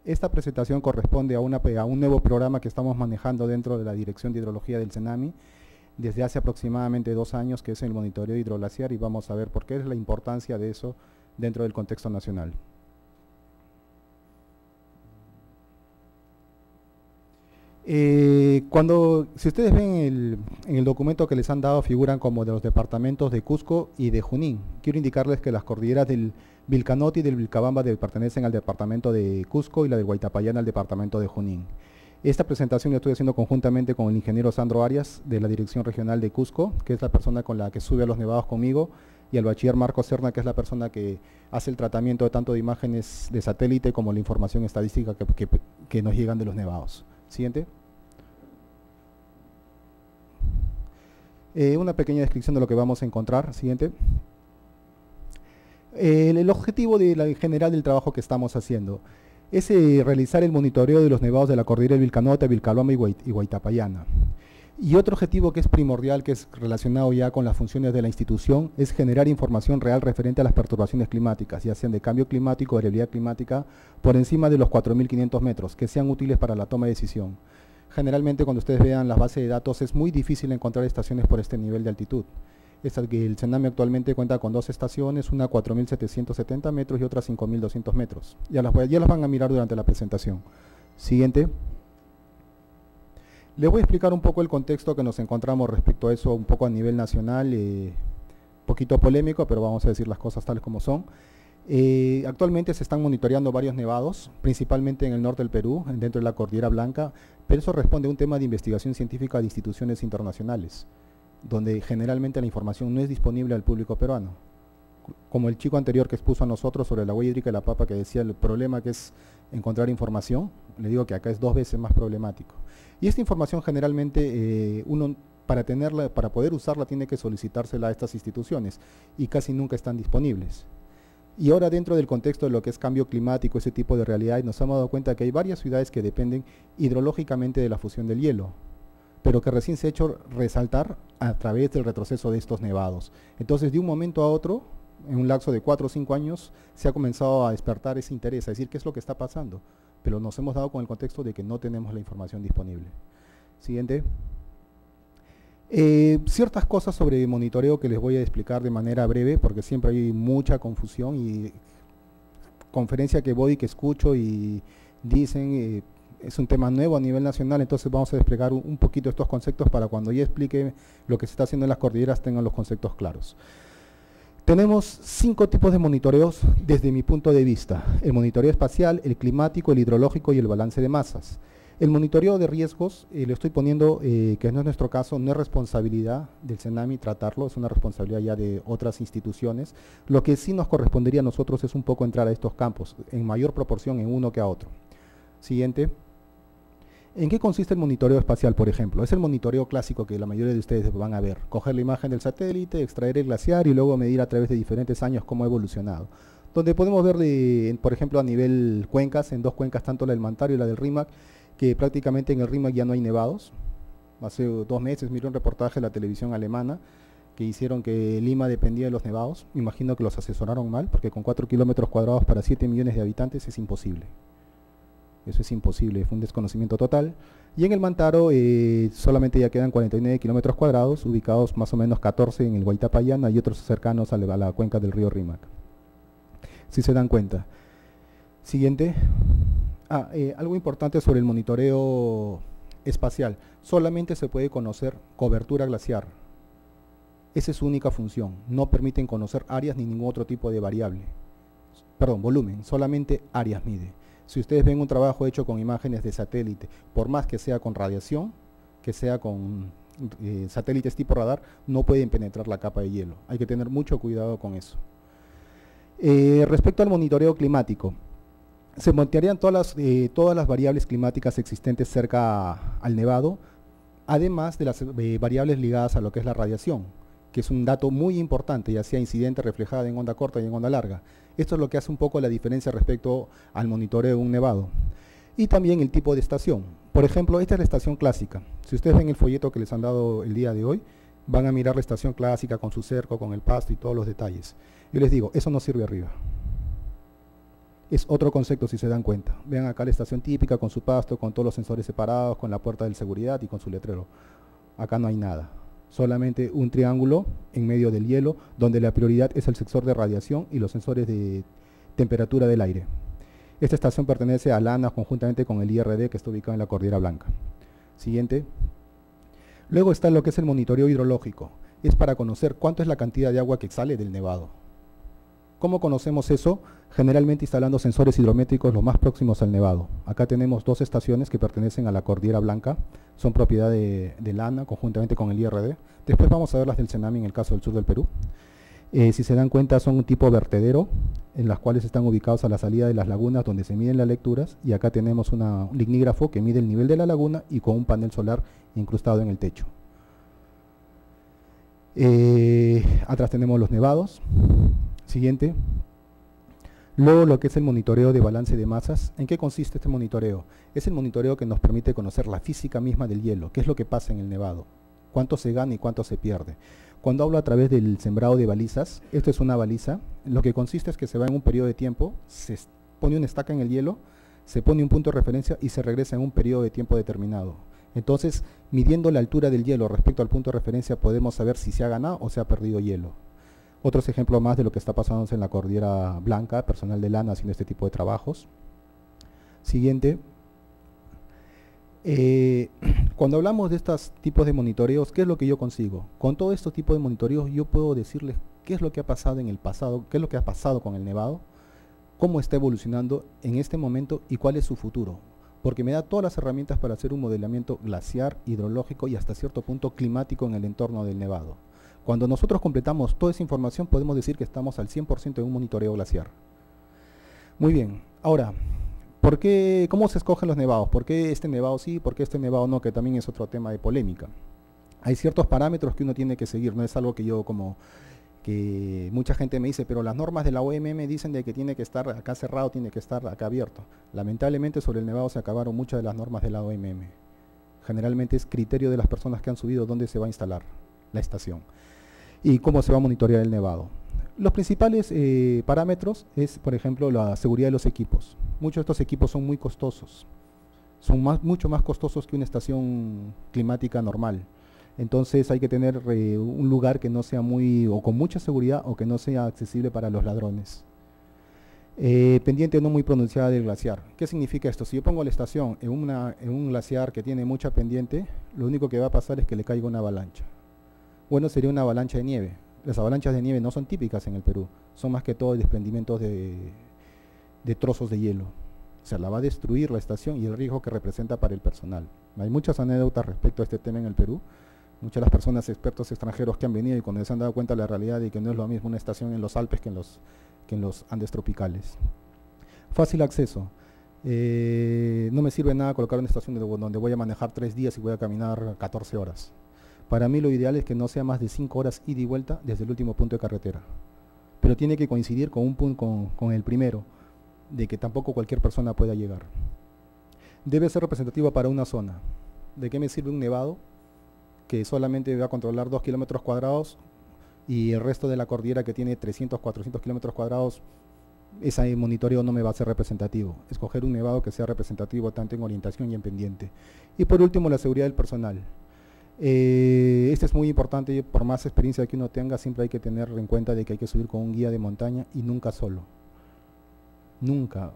Esta presentación corresponde a un nuevo programa que estamos manejando dentro de la Dirección de Hidrología del CENAMI desde hace aproximadamente 2 años, que es el monitoreo hidroglaciar, y vamos a ver por qué es la importancia de eso dentro del contexto nacional. Si ustedes ven en el documento que les han dado, figuran como de los departamentos de Cusco y de Junín. Quiero indicarles que las cordilleras del Vilcanoti y del Vilcabamba pertenecen al departamento de Cusco y la de Huaytapallana al departamento de Junín. Esta presentación la estoy haciendo conjuntamente con el ingeniero Sandro Arias de la Dirección Regional de Cusco, que es la persona con la que sube a los nevados conmigo, y al bachiller Marco Serna, que es la persona que hace el tratamiento tanto de imágenes de satélite como la información estadística que nos llegan de los nevados. Siguiente. Una pequeña descripción de lo que vamos a encontrar. Siguiente. El objetivo general del trabajo que estamos haciendo es realizar el monitoreo de los nevados de la cordillera del Vilcanota, Vilcabamba y Huaytapallana. Y otro objetivo que es primordial, que es relacionado ya con las funciones de la institución, es generar información real referente a las perturbaciones climáticas, ya sean de cambio climático o variabilidad climática, por encima de los 4.500 metros, que sean útiles para la toma de decisión. Generalmente, cuando ustedes vean las bases de datos, es muy difícil encontrar estaciones por este nivel de altitud. El CENAMI actualmente cuenta con 2 estaciones, una a 4.770 metros y otra a 5.200 metros. Ya las van a mirar durante la presentación. Siguiente. Les voy a explicar un poco el contexto que nos encontramos respecto a eso, un poco a nivel nacional, poquito polémico, pero vamos a decir las cosas tales como son. Actualmente se están monitoreando varios nevados, principalmente en el norte del Perú, dentro de la Cordillera Blanca, pero eso responde a un tema de investigación científica de instituciones internacionales, donde generalmente la información no es disponible al público peruano. Como el chico anterior que expuso a nosotros sobre la huella hídrica de la papa, que decía el problema que es encontrar información, le digo que acá es 2 veces más problemático. Y esta información generalmente uno para poder usarla tiene que solicitársela a estas instituciones y casi nunca están disponibles. Y ahora, dentro del contexto de lo que es cambio climático, ese tipo de realidades, nos hemos dado cuenta que hay varias ciudades que dependen hidrológicamente de la fusión del hielo, pero que recién se ha hecho resaltar a través del retroceso de estos nevados. Entonces, de un momento a otro, en un lapso de 4 o 5 años, se ha comenzado a despertar ese interés, a decir qué es lo que está pasando, pero nos hemos dado con el contexto de que no tenemos la información disponible. Siguiente. Ciertas cosas sobre monitoreo que les voy a explicar de manera breve, porque siempre hay mucha confusión, y conferencia que voy, que escucho y dicen, es un tema nuevo a nivel nacional, entonces vamos a desplegar un poquito estos conceptos para cuando ya explique lo que se está haciendo en las cordilleras tengan los conceptos claros. Tenemos 5 tipos de monitoreos desde mi punto de vista: el monitoreo espacial, el climático, el hidrológico y el balance de masas. El monitoreo de riesgos, le estoy poniendo que no es nuestro caso, no es responsabilidad del CENAMI tratarlo, es una responsabilidad ya de otras instituciones. Lo que sí nos correspondería a nosotros es un poco entrar a estos campos, en mayor proporción en uno que a otro. Siguiente. ¿En qué consiste el monitoreo espacial, por ejemplo? Es el monitoreo clásico que la mayoría de ustedes van a ver. Coger la imagen del satélite, extraer el glaciar y luego medir a través de diferentes años cómo ha evolucionado. Donde podemos ver, por ejemplo, a nivel cuencas, en 2 cuencas, tanto la del Mantario y la del Rímac, que prácticamente en el Rímac ya no hay nevados. Hace 2 meses miré un reportaje de la televisión alemana que hicieron que Lima dependía de los nevados. Me imagino que los asesoraron mal, porque con 4 kilómetros cuadrados para 7 millones de habitantes es imposible. Eso es imposible, fue un desconocimiento total. Y en el Mantaro solamente ya quedan 49 kilómetros cuadrados, ubicados más o menos 14 en el Huaytapallana y otros cercanos a la cuenca del río Rímac. Si se dan cuenta. Siguiente. Algo importante sobre el monitoreo espacial. Solamente se puede conocer cobertura glaciar. Esa es su única función. No permiten conocer áreas ni ningún otro tipo de variable. Perdón, volumen. Solamente áreas mide. Si ustedes ven un trabajo hecho con imágenes de satélite, por más que sea con radiación, que sea con satélites tipo radar, no pueden penetrar la capa de hielo. Hay que tener mucho cuidado con eso. Respecto al monitoreo climático, se monitorean todas las variables climáticas existentes cerca al nevado, además de las variables ligadas a lo que es la radiación, que es un dato muy importante, ya sea incidente, reflejada en onda corta y en onda larga. Esto es lo que hace un poco la diferencia respecto al monitoreo de un nevado. Y también el tipo de estación. Por ejemplo, esta es la estación clásica. Si ustedes ven el folleto que les han dado el día de hoy, van a mirar la estación clásica con su cerco, con el pasto y todos los detalles. Yo les digo, eso no sirve arriba. Es otro concepto si se dan cuenta. Vean acá la estación típica con su pasto, con todos los sensores separados, con la puerta de seguridad y con su letrero. Acá no hay nada. Solamente un triángulo en medio del hielo, donde la prioridad es el sensor de radiación y los sensores de temperatura del aire. Esta estación pertenece a la ANA conjuntamente con el IRD, que está ubicado en la Cordillera Blanca. Siguiente. Luego está lo que es el monitoreo hidrológico. Es para conocer cuánto es la cantidad de agua que sale del nevado. ¿Cómo conocemos eso? Generalmente instalando sensores hidrométricos lo más próximos al nevado. Acá tenemos dos estaciones que pertenecen a la Cordillera Blanca, son propiedad de la ANA conjuntamente con el IRD. Después vamos a ver las del CENAMI en el caso del sur del Perú. Si se dan cuenta, son un tipo vertedero, en las cuales están ubicados a la salida de las lagunas donde se miden las lecturas, y acá tenemos un lignígrafo que mide el nivel de la laguna y con un panel solar incrustado en el techo. Atrás tenemos los nevados. Siguiente. Luego lo que es el monitoreo de balance de masas. ¿En qué consiste este monitoreo? Es el monitoreo que nos permite conocer la física misma del hielo, qué es lo que pasa en el nevado, cuánto se gana y cuánto se pierde. Cuando hablo a través del sembrado de balizas, esto es una baliza, lo que consiste es que se va en un periodo de tiempo, se pone una estaca en el hielo, se pone un punto de referencia y se regresa en un periodo de tiempo determinado. Entonces, midiendo la altura del hielo respecto al punto de referencia, podemos saber si se ha ganado o se ha perdido hielo. Otros ejemplos más de lo que está pasando en la Cordillera Blanca, personal de LANA haciendo este tipo de trabajos. Siguiente. Cuando hablamos de estos tipos de monitoreos, ¿qué es lo que yo consigo? Con todo estos tipos de monitoreos yo puedo decirles qué es lo que ha pasado en el pasado, qué es lo que ha pasado con el nevado, cómo está evolucionando en este momento y cuál es su futuro. Porque me da todas las herramientas para hacer un modelamiento glaciar, hidrológico y hasta cierto punto climático en el entorno del nevado. Cuando nosotros completamos toda esa información podemos decir que estamos al 100% en un monitoreo glaciar. Muy bien, ahora, ¿cómo se escogen los nevados? ¿Por qué este nevado sí? ¿Por qué este nevado no? Que también es otro tema de polémica. Hay ciertos parámetros que uno tiene que seguir, no es algo que yo que mucha gente me dice, pero las normas de la OMM dicen de que tiene que estar acá cerrado, tiene que estar acá abierto. Lamentablemente sobre el nevado se acabaron muchas de las normas de la OMM. Generalmente es criterio de las personas que han subido dónde se va a instalar la estación y cómo se va a monitorear el nevado. Los principales parámetros es, por ejemplo, la seguridad de los equipos. Muchos de estos equipos son muy costosos, son mucho más costosos que una estación climática normal. Entonces hay que tener un lugar que no sea o con mucha seguridad o que no sea accesible para los ladrones. Pendiente no muy pronunciada del glaciar. ¿Qué significa esto? Si yo pongo la estación en un glaciar que tiene mucha pendiente, lo único que va a pasar es que le caiga una avalancha. Bueno, sería una avalancha de nieve. Las avalanchas de nieve no son típicas en el Perú, son más que todo desprendimientos de trozos de hielo. O sea, la va a destruir la estación y el riesgo que representa para el personal. Hay muchas anécdotas respecto a este tema en el Perú. Muchas de las personas, expertos extranjeros que han venido y cuando se han dado cuenta de la realidad de que no es lo mismo una estación en los Alpes que en los Andes tropicales. Fácil acceso. No me sirve nada colocar una estación donde voy a manejar 3 días y voy a caminar 14 horas. Para mí lo ideal es que no sea más de 5 horas ida y vuelta desde el último punto de carretera. Pero tiene que coincidir con el primero, de que tampoco cualquier persona pueda llegar. Debe ser representativa para una zona. ¿De qué me sirve un nevado que solamente va a controlar 2 kilómetros cuadrados y el resto de la cordillera que tiene 300, 400 kilómetros cuadrados? Ese monitoreo no me va a ser representativo. Escoger un nevado que sea representativo tanto en orientación y en pendiente. Y por último, la seguridad del personal. Este es muy importante, por más experiencia que uno tenga, siempre hay que tener en cuenta de que hay que subir con un guía de montaña y nunca solo. Nunca,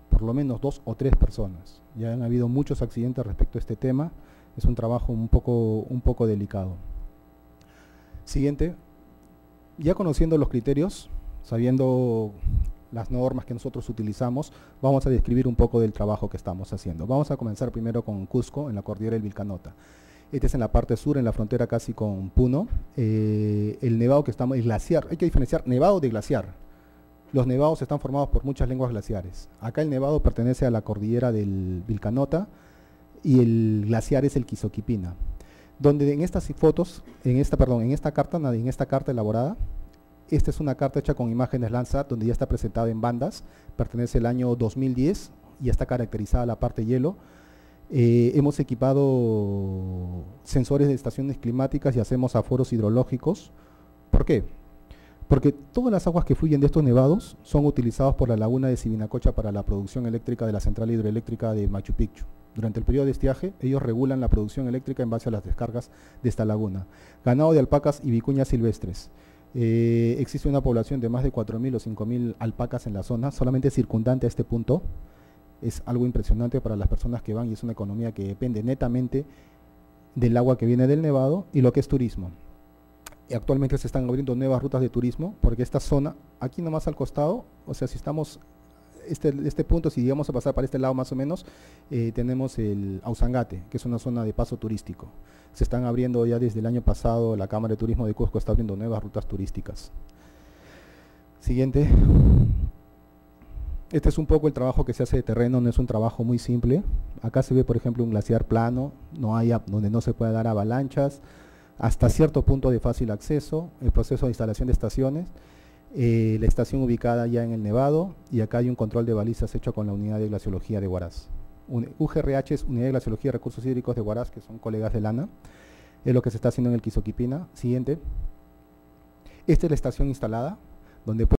por lo menos 2 o 3 personas. Ya han habido muchos accidentes respecto a este tema, es un trabajo un poco delicado. Siguiente, ya conociendo los criterios, sabiendo las normas que nosotros utilizamos, vamos a describir un poco del trabajo que estamos haciendo. Vamos a comenzar primero con Cusco, en la cordillera del Vilcanota. Este es en la parte sur, en la frontera casi con Puno. El nevado que estamos, el glaciar, hay que diferenciar nevado de glaciar. Los nevados están formados por muchas lenguas glaciares. Acá el nevado pertenece a la cordillera del Vilcanota y el glaciar es el Quizoquipina. Donde en estas fotos, en esta carta elaborada, esta es una carta hecha con imágenes Landsat, donde ya está presentada en bandas, pertenece al año 2010, y está caracterizada la parte hielo. Hemos equipado sensores de estaciones climáticas y hacemos aforos hidrológicos. ¿Por qué? Porque todas las aguas que fluyen de estos nevados son utilizadas por la laguna de Sibinacocha para la producción eléctrica de la central hidroeléctrica de Machu Picchu. Durante el periodo de estiaje, ellos regulan la producción eléctrica en base a las descargas de esta laguna. Ganado de alpacas y vicuñas silvestres. Existe una población de más de 4.000 o 5.000 alpacas en la zona, solamente circundante a este punto. Es algo impresionante para las personas que van y es una economía que depende netamente del agua que viene del nevado y lo que es turismo. Y actualmente se están abriendo nuevas rutas de turismo porque esta zona, aquí nomás al costado, o sea, si estamos, este punto, si llegamos a pasar para este lado más o menos, tenemos el Ausangate, que es una zona de paso turístico. Se están abriendo ya desde el año pasado, la Cámara de Turismo de Cusco está abriendo nuevas rutas turísticas. Siguiente. Este es un poco el trabajo que se hace de terreno, no es un trabajo muy simple. Acá se ve, por ejemplo, un glaciar plano, donde no se puede dar avalanchas, hasta cierto punto de fácil acceso, el proceso de instalación de estaciones, la estación ubicada ya en el Nevado, y acá hay un control de balizas hecho con la unidad de glaciología de Huaraz. UGRH es Unidad de Glaciología y Recursos Hídricos de Huaraz, que son colegas de Lana, es lo que se está haciendo en el Quizoquipina. Siguiente. Esta es la estación instalada, donde